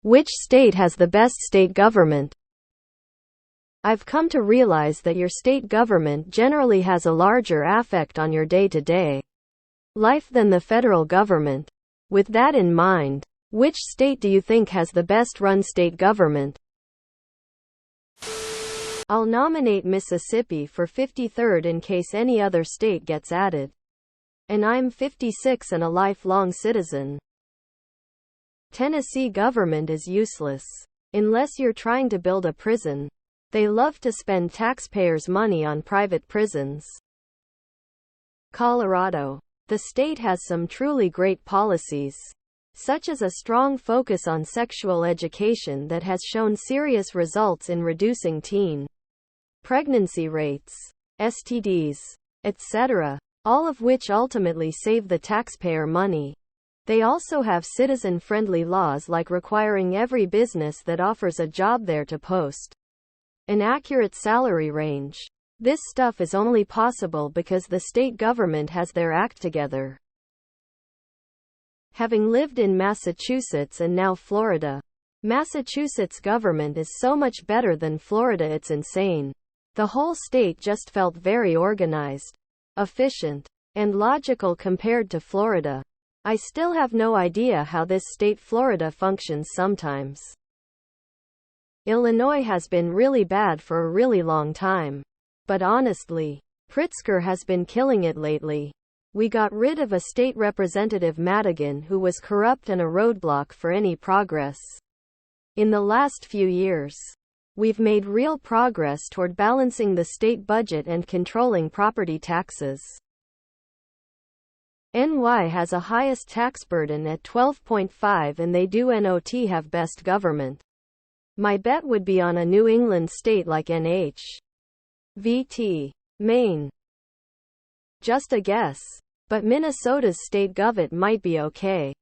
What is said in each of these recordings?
Which state has the best state government? I've come to realize that your state government generally has a larger effect on your day-to-day life than the federal government. With that in mind, which state do you think has the best run state government? I'll nominate Mississippi for 53rd in case any other state gets added. And I'm 56 and a lifelong citizen. Tennessee government is useless. Unless you're trying to build a prison. They love to spend taxpayers' money on private prisons. Colorado. The state has some truly great policies, such as a strong focus on sexual education that has shown serious results in reducing teen pregnancy rates, STDs, etc., all of which ultimately save the taxpayer money. They also have citizen-friendly laws like requiring every business that offers a job there to post an accurate salary range. This stuff is only possible because the state government has their act together. Having lived in Massachusetts and now Florida, Massachusetts government is so much better than Florida, it's insane. The whole state just felt very organized, efficient, and logical compared to Florida. I still have no idea how this state Florida functions sometimes. Illinois has been really bad for a really long time. But honestly, Pritzker has been killing it lately. We got rid of a state representative Madigan who was corrupt and a roadblock for any progress. In the last few years, we've made real progress toward balancing the state budget and controlling property taxes. NY has a highest tax burden at 12.5 and they do not have best government. My bet would be on a New England state like VT. Maine. Just a guess. But Minnesota's state gov't might be okay.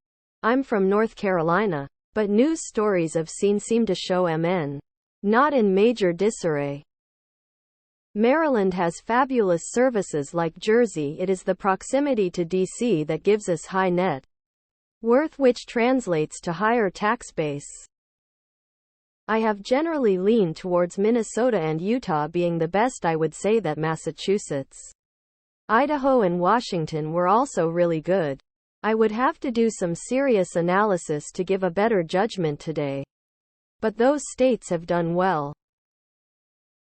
I'm from North Carolina, but news stories I've seen seem to show MN not in major disarray. Maryland has fabulous services like Jersey. It is the proximity to DC that gives us high net worth, which translates to higher tax base. I have generally leaned towards Minnesota and Utah being the best. I would say that Massachusetts, Idaho and Washington were also really good. I would have to do some serious analysis to give a better judgment today. But those states have done well.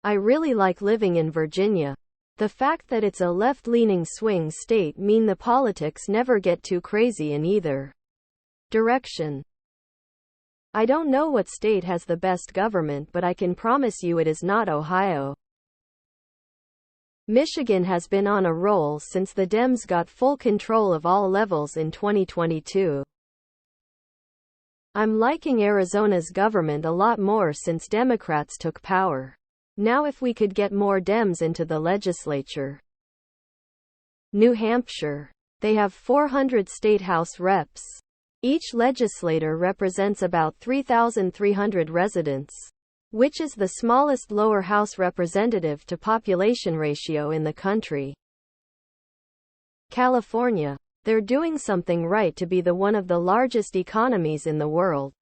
I really like living in Virginia. The fact that it's a left-leaning swing state means the politics never get too crazy in either direction. I don't know what state has the best government, but I can promise you it is not Ohio. Michigan has been on a roll since the Dems got full control of all levels in 2022. I'm liking Arizona's government a lot more since Democrats took power. Now if we could get more Dems into the legislature. New Hampshire. They have 400 state house reps. Each legislator represents about 3,300 residents, which is the smallest lower house representative to population ratio in the country. California. They're doing something right to be one of the largest economies in the world.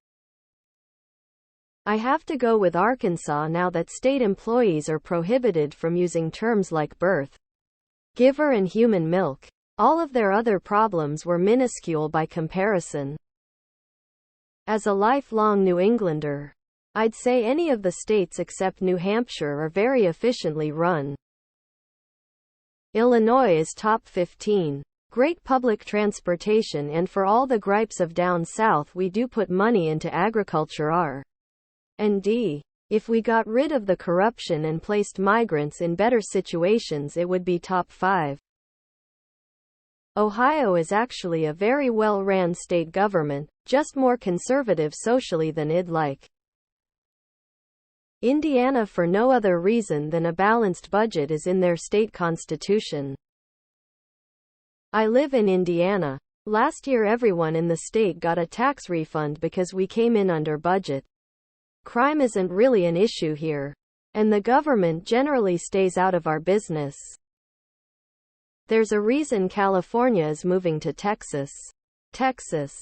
I have to go with Arkansas now that state employees are prohibited from using terms like birth giver and human milk. All of their other problems were minuscule by comparison. As a lifelong New Englander, I'd say any of the states except New Hampshire are very efficiently run. Illinois is top 15. Great public transportation, and for all the gripes of down south, we do put money into agriculture R&D. If we got rid of the corruption and placed migrants in better situations, it would be top 5. Ohio is actually a very well-ran state government, just more conservative socially than I'd like. Indiana, for no other reason than a balanced budget is in their state constitution. I live in Indiana. Last year everyone in the state got a tax refund because we came in under budget. Crime isn't really an issue here, and the government generally stays out of our business. There's a reason California is moving to Texas. Texas.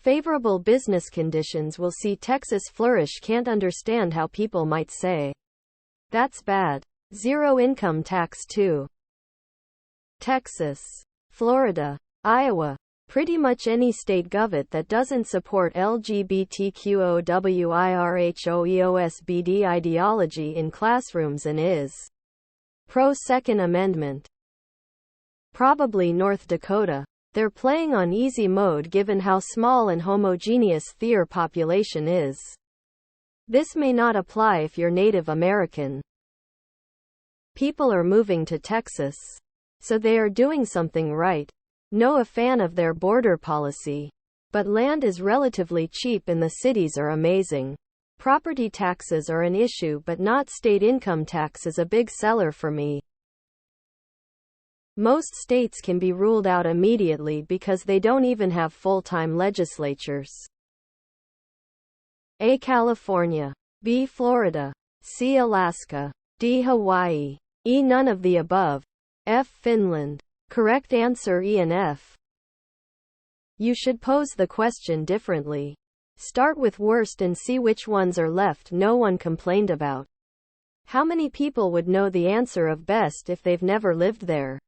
Favorable business conditions will see Texas flourish. Can't understand how people might say that's bad. Zero income tax too. Texas, Florida, Iowa. Pretty much any state government that doesn't support LGBTQOWIRHOEOSBD ideology in classrooms and is pro-Second Amendment. Probably North Dakota. They're playing on easy mode given how small and homogeneous their population is. This may not apply if you're Native American. People are moving to Texas. So they are doing something right. No a fan of their border policy. But land is relatively cheap and the cities are amazing. Property taxes are an issue but not state income tax is a big seller for me. Most states can be ruled out immediately because they don't even have full-time legislatures. A. California. B. Florida. C. Alaska. D. Hawaii. E. None of the above. F. Finland. Correct answer E and F. You should pose the question differently. Start with worst and see which ones are left no one complained about. How many people would know the answer of best if they've never lived there?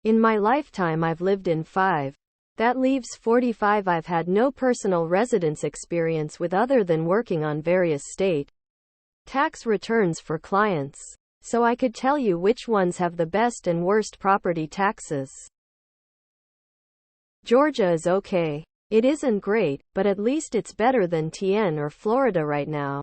In my lifetime I've lived in 5. That leaves 45 I've had no personal residence experience with other than working on various state tax returns for clients. So I could tell you which ones have the best and worst property taxes. Georgia is okay. It isn't great, but at least it's better than TN or Florida right now.